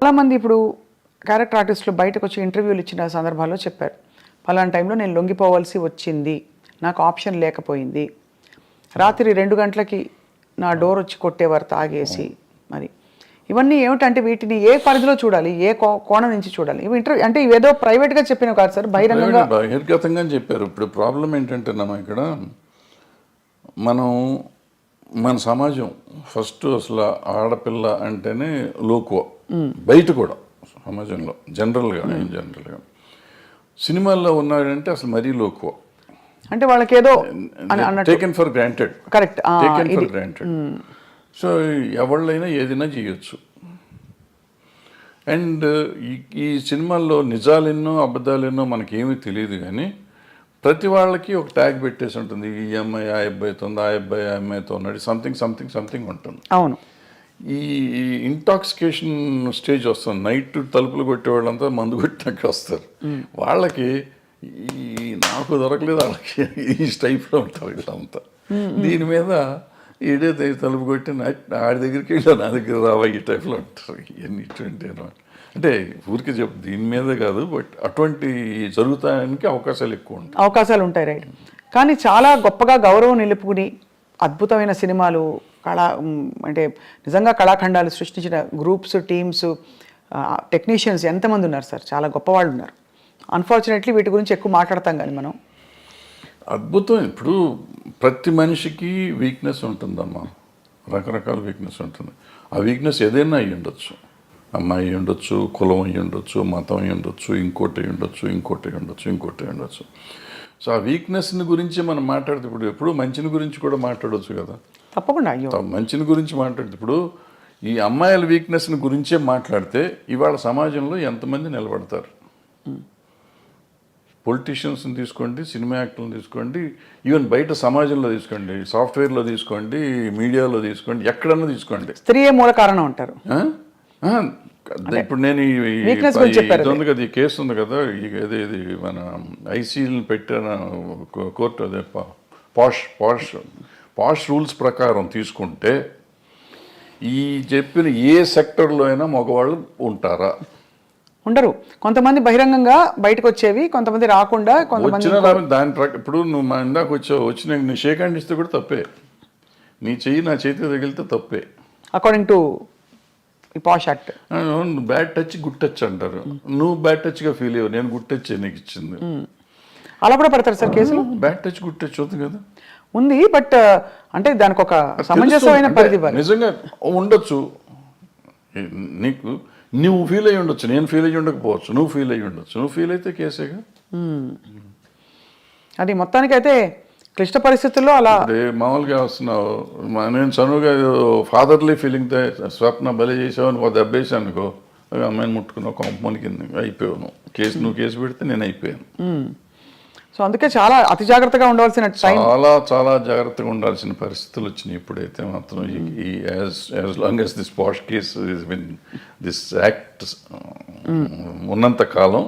చాలామంది ఇప్పుడు క్యారెక్టర్ ఆర్టిస్టులు బయటకు వచ్చి ఇంటర్వ్యూలు ఇచ్చిన సందర్భాల్లో చెప్పారు, పలానా టైంలో నేను లొంగిపోవాల్సి వచ్చింది, నాకు ఆప్షన్ లేకపోయింది, రాత్రి 2 గంటలకి నా డోర్ వచ్చి కొట్టేవారు తాగేసి. మరి ఇవన్నీ ఏమిటంటే వీటిని ఏ పరిధిలో చూడాలి, ఏ కోణం నుంచి చూడాలి? ఇవి ఇంటర్వ్యూ అంటే ఇవేదో ప్రైవేట్గా చెప్పినవి కాదు సార్, బహిరంగంగా బహిర్గతంగా చెప్పారు. ఇప్పుడు ప్రాబ్లం ఏంటంటే ఇక్కడ మన సమాజం ఫస్ట్ అసలు ఆడపిల్ల అంటేనే లోకువ, బయట కూడా సమాజంలో జనరల్గా సినిమాల్లో ఉన్నాడంటే అసలు మరీ లోకువ, అంటే వాళ్ళకి ఏదో taken for granted. Correct, taken for granted. So ఎవళ్ళైనా ఏదైనా చేయొచ్చు. అండ్ ఈ సినిమాల్లో నిజాలెన్నో అబద్ధాలెన్నో మనకేమీ తెలియదు, కానీ ప్రతి వాళ్ళకి ఒక ట్యాగ్ పెట్టేసి ఉంటుంది, ఈ అమ్మాయి ఆ అబ్బాయితో ఉంది, ఆ అబ్బాయి ఆ అమ్మాయితో ఉన్నాడు, సంథింగ్ ఉంటుంది. అవును. ఈ ఇంటాక్సికేషన్ స్టేజ్ వస్తుంది, నైట్ తలుపులు కొట్టేవాళ్ళంతా మందు కొట్టినాక వస్తారు. వాళ్ళకి నాకు దొరకలేదు, వాళ్ళకి ఈ టైప్లో ఉంటారు వీళ్ళంతా. దీని మీద ఈడే తలుపు కొట్టి ఆడి దగ్గరికి వెళ్ళా, నా దగ్గర రావా, ఈ టైప్లో ఉంటారు. ఇవన్నీ ఇటువంటి అంటే ఊరికి చెప్పు, దీని మీదే కాదు, బట్ అటువంటి జరుగుతానికి అవకాశాలు ఎక్కువ ఉంటాయి. అవకాశాలు ఉంటాయి, రైట్. కానీ చాలా గొప్పగా గౌరవం నిలుపుకుని అద్భుతమైన సినిమాలు, అంటే నిజంగా కళాఖండాలు సృష్టించిన గ్రూప్స్, టీమ్స్, టెక్నీషియన్స్ ఎంతమంది ఉన్నారు సార్, చాలా గొప్పవాళ్ళు ఉన్నారు. అన్ఫార్చునేట్లీ వీటి గురించి ఎక్కువ మాట్లాడతాం కానీ మనం. అద్భుతం. ఇప్పుడు ప్రతి మనిషికి వీక్నెస్ ఉంటుందమ్మా, రకరకాల వీక్నెస్ ఉంటుంది. ఆ వీక్నెస్ ఏదైనా అయ్యి ఉండొచ్చు, అమ్మాయి అయ్యి ఉండొచ్చు, కులం అయ్యి ఉండొచ్చు, మతం అయ్యి ఉండొచ్చు, ఇంకోటి ఉండొచ్చు. సో ఆ వీక్నెస్ని గురించి మనం మాట్లాడితే ఇప్పుడు మంచిని గురించి కూడా మాట్లాడవచ్చు కదా. తప్పకుండా. అయ్యో, మంచిని గురించి మాట్లాడితే ఇప్పుడు ఈ అమ్మాయిల వీక్నెస్ని గురించే మాట్లాడితే ఇవాళ సమాజంలో ఎంతమంది నిలబడతారు? పొలిటీషియన్స్ని తీసుకోండి, సినిమా యాక్టర్లను తీసుకోండి, ఈవెన్ బయట సమాజంలో తీసుకోండి, సాఫ్ట్వేర్లో తీసుకోండి, మీడియాలో తీసుకోండి, ఎక్కడన్నా తీసుకోండి, స్త్రీయే మూల కారణం అంటారు. ఇప్పుడు నేను ఇది ఉంది కదా, ఈ కేసు ఉంది కదా, ఇది మన ఐసీని పెట్టిన కోర్టు, అదే పాష్ రూల్స్ ప్రకారం తీసుకుంటే ఈ చెప్పిన ఏ సెక్టర్లో అయినా మగవాళ్ళు ఉంటారా? ఉండరు. కొంతమంది బహిరంగంగా బయటకు వచ్చేవి, కొంతమంది రాకుండా, వచ్చిన దాని ఇప్పుడు నువ్వు మా ఇందాక వచ్చి నీ షేక్ హ్యాండ్ ఇస్తే కూడా తప్పే, నీ చెయ్యి నా చేతికి తగిలితే తప్పే, according to posh act. Bad touch, good touch అంటారు. నువ్వు బ్యాడ్ టచ్గా ఫీల్ అయ్యావు, నేను గుడ్ టచ్ నీకు ఇచ్చింది. అలా కూడా పడతారు సార్ కేసులు? బ్యాడ్ టచ్, గుడ్ టచ్ అవుతుంది కదా, ఉంది. బట్ అంటే దానికి ఒక సమంజసమైన పరిధి నిజంగా ఉండొచ్చు. నీకు నువ్వు ఫీల్ అయ్యి ఉండొచ్చు, నేను ఫీల్ అయ్యి ఉండకపోవచ్చు, నువ్వు ఫీల్ అయ్యి ఉండొచ్చు. నువ్వు ఫీల్ అయితే కేసేగా. అది మొత్తానికైతే క్లిష్ట పరిస్థితుల్లో అలా మామూలుగా వస్తున్నావు. నేను చనువుగా ఫాదర్లీ ఫీలింగ్తో స్వప్న బలి చేసావు, దెబ్బేసాను అనుకో, అమ్మాయిని ముట్టుకున్నావు, కొంపని కింద అయిపోయావు. నువ్వు కేసు పెడితే నేను అయిపోయాను. సో అందుకే చాలా అతి జాగ్రత్తగా ఉండవలసిన చాలా జాగ్రత్తగా ఉండాల్సిన పరిస్థితులు వచ్చినాయి. ఇప్పుడైతే మాత్రం as long as this posh case this act ఉన్నంత కాలం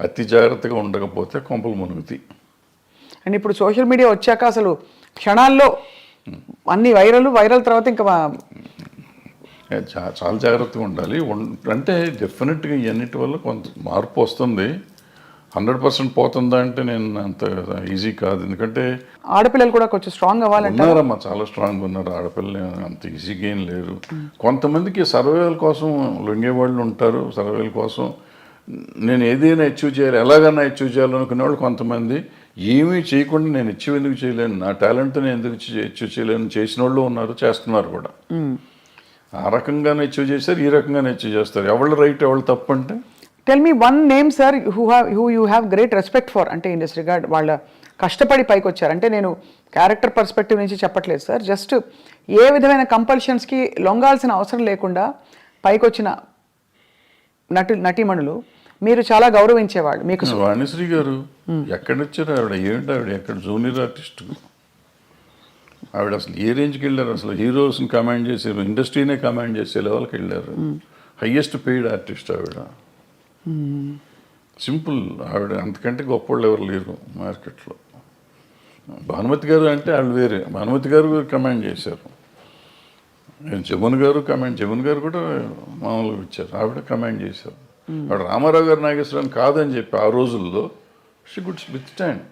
అతి జాగ్రత్తగా ఉండకపోతే కొంపలు మునుగుతాయి. అండ్ ఇప్పుడు సోషల్ మీడియా వచ్చాక అసలు క్షణాల్లో అన్ని వైరల్ తర్వాత ఇంకా చాలా జాగ్రత్తగా ఉండాలి. అంటే డెఫినెట్గా ఇవన్నిటి వల్ల కొంత మార్పు వస్తుంది. 100% పోతుందా అంటే నేను అంత ఈజీ కాదు, ఎందుకంటే ఆడపిల్లలు కూడా కొంచెం స్ట్రాంగ్ అవ్వాలంటే ఉన్నారమ్మా, చాలా స్ట్రాంగ్ ఉన్నారు. ఆడపిల్లలు అంత ఈజీగా ఏం లేరు. కొంతమందికి సర్వైవల్ కోసం లొంగేవాళ్ళు ఉంటారు. సర్వైవల్ కోసం నేను ఏదైనా అచీవ్ చేయాలి, ఎలాగైనా అచీవ్ చేయాలనుకునే వాళ్ళు కొంతమంది, ఏమీ చేయకుండా నేను అచీవ్ ఎందుకు చేయలేను, నా టాలెంట్ నేను ఎందుకు అచీవ్ చేయలేను చేసిన వాళ్ళు ఉన్నారు, చేస్తున్నారు కూడా. ఆ రకంగానే అచీవ్ చేస్తారు, ఈ రకంగానే అచీవ్ చేస్తారు. ఎవళ్ళు రైట్, ఎవళ్ళు తప్పు అంటే tell me one name sir who you have great respect for, అంటే ఇన్ దిస్ రిగార్డ్ వాళ్ళ కష్టపడి పైకి వచ్చారు. అంటే నేను క్యారెక్టర్ పర్స్పెక్టివ్ నుంచి చెప్పట్లేదు సార్, జస్ట్ ఏ విధమైన కంపల్షన్స్కి లొంగాల్సిన అవసరం లేకుండా పైకి వచ్చిన నటీమణులు మీరు చాలా గౌరవించేవాళ్ళు. మీకు వాణిశ్రీ గారు ఎక్కడ వచ్చారు? ఆవిడ ఎక్కడ జూనియర్ ఆర్టిస్ట్, ఆవిడ అసలు ఏ రేంజ్కి వెళ్ళారు? అసలు హీరోస్ని కమాండ్ చేసారు, ఇండస్ట్రీనే కమాండ్ చేసే లెవెల్కి వెళ్ళారు. హయ్యెస్ట్ పెయిడ్ ఆర్టిస్ట్ ఆవిడ. సింపుల్, ఆవిడ అంతకంటే గొప్పవాళ్ళు ఎవరు లేరు మార్కెట్లో. భానుమతి గారు అంటే వాళ్ళు వేరే, భానుమతి గారు కమాండ్ చేశారు. జమున్ గారు కూడా మామూలుగా ఇచ్చారు, ఆవిడ కమెంట్ చేశారు. ఆవిడ రామారావు గారు నాగేశ్వరరావు కాదని చెప్పి ఆ రోజుల్లో షీ గుడ్ విత్ స్టాండ్.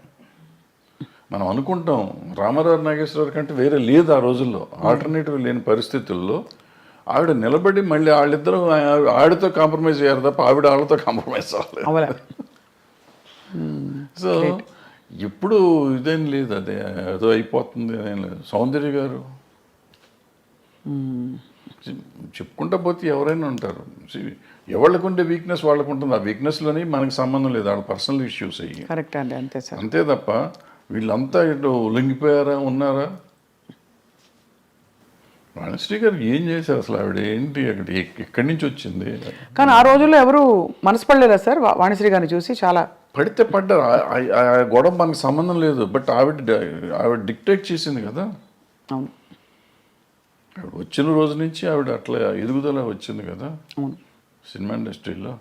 మనం అనుకుంటాం రామారావు నాగేశ్వరరావు కంటే వేరే లేదు ఆ రోజుల్లో, ఆల్టర్నేటివ్ లేని పరిస్థితుల్లో ఆవిడ నిలబడి మళ్ళీ వాళ్ళిద్దరూ ఆవిడతో కాంప్రమైజ్ అయ్యారు తప్ప ఆవిడ వాళ్ళతో కాంప్రమైజ్ అవ్వలేదు. సో ఇప్పుడు ఇదేం లేదు, అదే ఏదో అయిపోతుంది అదేం లేదు. సౌందర్య గారు చెప్పుకుంటా పోతే ఎవరైనా ఉంటారు, ఎవరికి ఉండే వీక్నెస్ వాళ్ళకు ఉంటుంది. ఆ వీక్నెస్లోని మనకి సంబంధం లేదు, వాళ్ళ పర్సనల్ ఇష్యూస్ అయ్యి. కరెక్ట్ అండి, అంతే సార్. అంతే తప్ప వీళ్ళంతా ఇటు లొంగిపోయారా ఉన్నారా? వాణిశ్రీ గారు ఏం చేశారు అసలు? ఆవిడ ఏంటి అక్కడ ఎక్కడి నుంచి వచ్చింది? కానీ ఆ రోజుల్లో ఎవరు మనసు పడలేదా సార్ వాణిశ్రీ గారిని చూసి? చాలా పడితే పడ్డారు, ఆ గొడవ మనకు సంబంధం లేదు. బట్ ఆవిడ డిక్టేట్ చేసింది కదా. అవును, ఆవిడ వచ్చిన రోజు నుంచి ఆవిడ అట్లా ఎదుగుదల వచ్చింది కదా అవును, సినిమా ఇండస్ట్రీలో.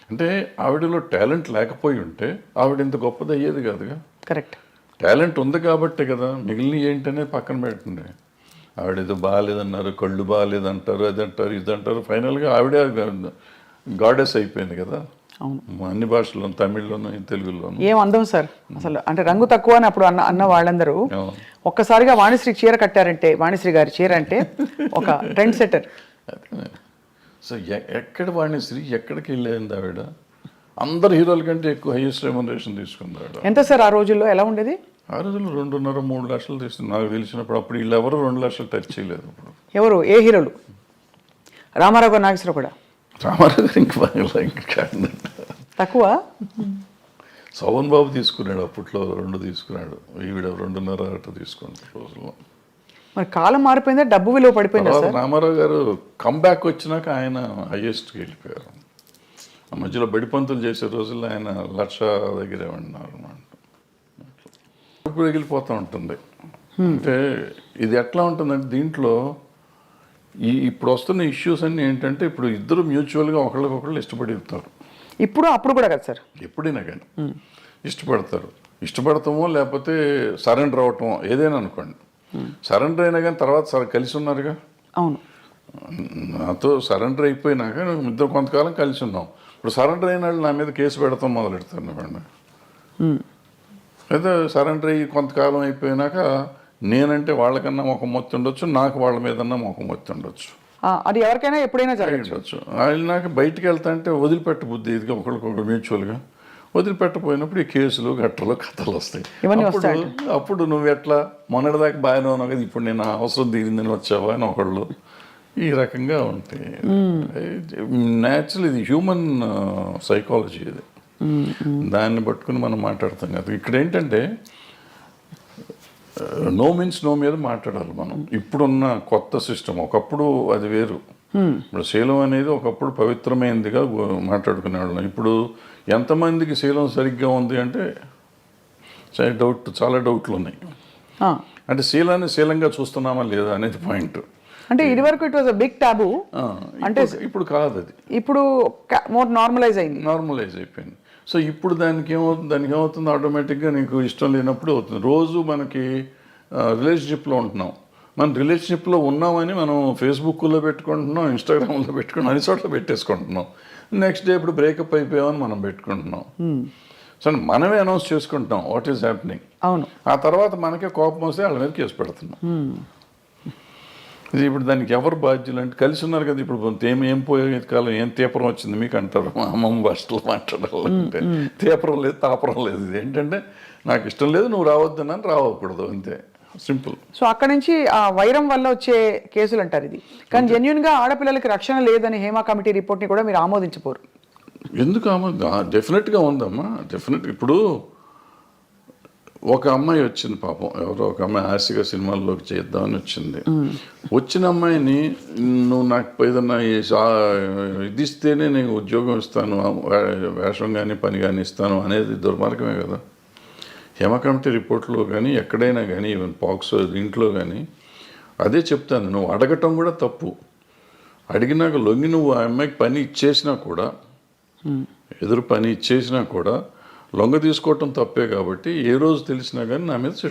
అంటే ఆవిడలో టాలెంట్ లేకపోయి ఉంటే ఆవిడ ఇంత గొప్పది అయ్యేది కాదుగా. కరెక్ట్. టాలెంట్ ఉంది కాబట్టే కదా, మిగిలిన ఏంటనే పక్కన పెట్టండి. ఆవిడ ఏదో బాగాలేదన్నారు, కళ్ళు బాగాలేదంటారు, అది అంటారు, ఇది అంటారు. ఫైనల్గా ఆవిడే గాడెస్ అయిపోయింది కదా. అవును, అన్ని భాషల్లో, తమిళ్లోను తెలుగులోను. ఏం అందం సార్ అసలు. అంటే రంగు తక్కువ అని అప్పుడు అన్న వాళ్ళందరూ ఒక్కసారిగా వాణిశ్రీ చీర కట్టారంటే, వాణిశ్రీ గారి చీర అంటే ఒక ట్రెండ్ సెటర్. సో ఎక్కడ వాణిశ్రీ ఎక్కడికి వెళ్ళేది ఆవిడ? అందరు హీరోల కంటే ఎక్కువ హైయెస్ట్ రెమ్యునరేషన్ తీసుకుంది ఆవిడ. ఎంత సార్ ఆ రోజుల్లో? ఎలా ఉండేది ఆ రోజుల్లో? 2.5-3 లక్షలు తీసుకుంది నాకు తెలిసినప్పుడు. అప్పుడు వీళ్ళు ఎవరు 2 లక్షలు టచ్ చేయలేదు. ఇప్పుడు ఎవరు, ఏ హీరోలు? రామారావు గారు, నాగేశ్వరరావు కూడా? రామారావు గారు ఇంకా తక్కువ. శోభన్ బాబు తీసుకున్నాడు అప్పట్లో, 2 తీసుకున్నాడు. ఈవిడ 2.5 తీసుకున్నాడు రోజుల్లో. మరి కాలం మారిపోయిందా, డబ్బు విలువ పడిపోయిందా సార్? రామారావు గారు కంబ్యాక్ వచ్చినాక ఆయన హైయెస్ట్కి వెళ్ళిపోయారు. ఆ మధ్యలో బడిపంతులు చేసే రోజుల్లో ఆయన 1,00,000 దగ్గరే ఉన్నారు అన్నమాట. ఇప్పుడు ఎగిలిపోతూ ఉంటుంది. అంటే ఇది ఎట్లా ఉంటుందంటే దీంట్లో ఇప్పుడు వస్తున్న ఇష్యూస్ అన్నీ ఏంటంటే, ఇప్పుడు ఇద్దరు మ్యూచువల్గా ఒకళ్ళకొకళ్ళు ఇష్టపడతారు. ఇప్పుడు అప్పుడు కూడా కదా సార్? ఎప్పుడైనా కానీ ఇష్టపడతారు. ఇష్టపడతామో లేకపోతే సరెండర్ అవటమో ఏదైనా అనుకోండి. సరెండర్ అయినా కానీ తర్వాత కలిసి ఉన్నారుగా. అవును, నాతో సరెండర్ అయిపోయినాక ఇద్దరు కొంతకాలం కలిసి ఉన్నాం. ఇప్పుడు సరెండర్ అయిన వాళ్ళు నా మీద కేసు పెడతాం మొదలెడతారు ఇవ్వండి. అయితే సరెండర్ అయ్యి కొంతకాలం అయిపోయినాక నేనంటే వాళ్ళకన్నా మొఖం మొత్తి ఉండొచ్చు, నాకు వాళ్ళ మీదన్నా మొఖం మొత్తి ఉండొచ్చు. అది ఎవరికైనా ఎప్పుడైనా జరగచ్చు. నాకు బయటికి వెళ్తా అంటే వదిలిపెట్ట బుద్ధి ఇదిగా ఒకరికొకరు మ్యూచువల్గా వదిలిపెట్టపోయినప్పుడు ఈ కేసులు గట్టలు కథలు వస్తాయి. అప్పుడు నువ్వు ఎట్లా మొన్నటిదాకా బాగానే ఉన్నావు కదా, ఇప్పుడు నేను అవసరం తీరిందని వచ్చావా అని ఒకళ్ళు ఈ రకంగా ఉంటాయి. న్యాచురల్, ఇది హ్యూమన్ సైకాలజీ. ఇది దాన్ని పట్టుకుని మనం మాట్లాడతాం కదా. ఇక్కడ ఏంటంటే నో మీన్స్ నో మీద మాట్లాడాలి మనం. ఇప్పుడున్న కొత్త సిస్టమ్, ఒకప్పుడు అది వేరు. ఇప్పుడు శీలం అనేది ఒకప్పుడు పవిత్రమైనదిగా మాట్లాడుకునేవాళ్ళం. ఇప్పుడు ఎంతమందికి శీలం సరిగ్గా ఉంది అంటే చాలా డౌట్లు ఉన్నాయి. అంటే శీలాన్ని శీలంగా చూస్తున్నామా లేదా అనేది పాయింట్. అంటే ఇది వరకు ఇట్ వాజ్ అ బిగ్ టాబు. అంటే ఇప్పుడు కాదు, అది ఇప్పుడు మోర్ నార్మలైజ్ అయిపోయింది. సో ఇప్పుడు దానికి ఏమవుతుంది ఆటోమేటిక్గా నీకు ఇష్టం లేనప్పుడు అవుతుంది. రోజు మనకి రిలేషన్షిప్లో ఉంటున్నాం, మనం రిలేషన్షిప్లో ఉన్నామని మనం ఫేస్బుక్లో పెట్టుకుంటున్నాం, ఇన్స్టాగ్రామ్లో పెట్టుకుంటున్నాం, అన్ని చోట్ల పెట్టేసుకుంటున్నాం. నెక్స్ట్ డే ఇప్పుడు బ్రేకప్ అయిపోయామని మనం పెట్టుకుంటున్నాం. సో మనమే అనౌన్స్ చేసుకుంటున్నాం వాట్ ఈస్ హ్యాపెనింగ్. అవును, ఆ తర్వాత మనకే కోపం వస్తే వాళ్ళ మీద కేసు పెడుతున్నాం. ఇది ఇప్పుడు దానికి ఎవరు బాధ్యులు అంటే కలిసి ఉన్నారు కదా. ఇప్పుడు ఏం పోయే కాలం, ఏం తీపరం వచ్చింది మీకు అంటారు మా అమ్మమ్మ భాషలో మాట్లాడాలంటే. తీపరం లేదు, తాపరం లేదు. ఇది ఏంటంటే నాకు ఇష్టం లేదు, నువ్వు రావద్దని రావకూడదు, అంతే, సింపుల్. సో అక్కడ నుంచి ఆ వైరం వల్ల వచ్చే కేసులు అంటారు ఇది. కానీ జెన్యున్గా ఆడపిల్లలకి రక్షణ లేదని హేమా కమిటీ రిపోర్ట్ని కూడా మీరు ఆమోదించపోరు. ఎందుకు డెఫినెట్గా ఉందమ్మా, డెఫినెట్. ఇప్పుడు ఒక అమ్మాయి వచ్చింది పాపం, ఎవరో ఒక అమ్మాయి ఆశగా సినిమాల్లోకి చేద్దామని వచ్చింది. వచ్చిన అమ్మాయిని నువ్వు నాకు ఏదన్నా ఇది ఇస్తేనే నేను ఉద్యోగం ఇస్తాను, వేషం కానీ పని కానీ ఇస్తాను అనేది దుర్మార్గమే కదా. హేమ కమిటీ రిపోర్ట్లో కానీ ఎక్కడైనా కానీ ఈవెన్ పాక్సో దీంట్లో కానీ అదే చెప్తాను. నువ్వు అడగటం కూడా తప్పు. అడిగినాక లొంగి నువ్వు ఆ అమ్మాయికి పని ఇచ్చేసినా కూడా, ఎదురు పని ఇచ్చేసినా కూడా లొంగ తీసుకోవటం తప్పే. కాబట్టి ఏ రోజు తెలిసినా కానీ నా మీద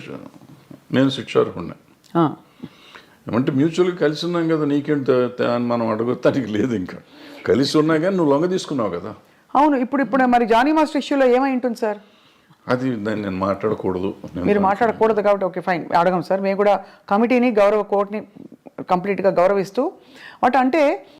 నేను శిక్షార్హుడిని. ఏమంటే మ్యూచువల్గా కలిసి ఉన్నాం కదా, నీకేంటి అని మనం అడగొత్తానికి లేదు. ఇంకా కలిసి ఉన్నా కానీ నువ్వు లొంగ తీసుకున్నావు కదా. అవును, ఇప్పుడు మరి జానీ మాస్టర్ ఇష్యూలో ఏమై ఉంటుంది సార్? అది దాన్ని నేను మాట్లాడకూడదు. మీరు మాట్లాడకూడదు కాబట్టి ఓకే ఫైన్, అడగం సార్. మేము కూడా కమిటీని కోర్టుని కంప్లీట్గా గౌరవిస్తూ అంటే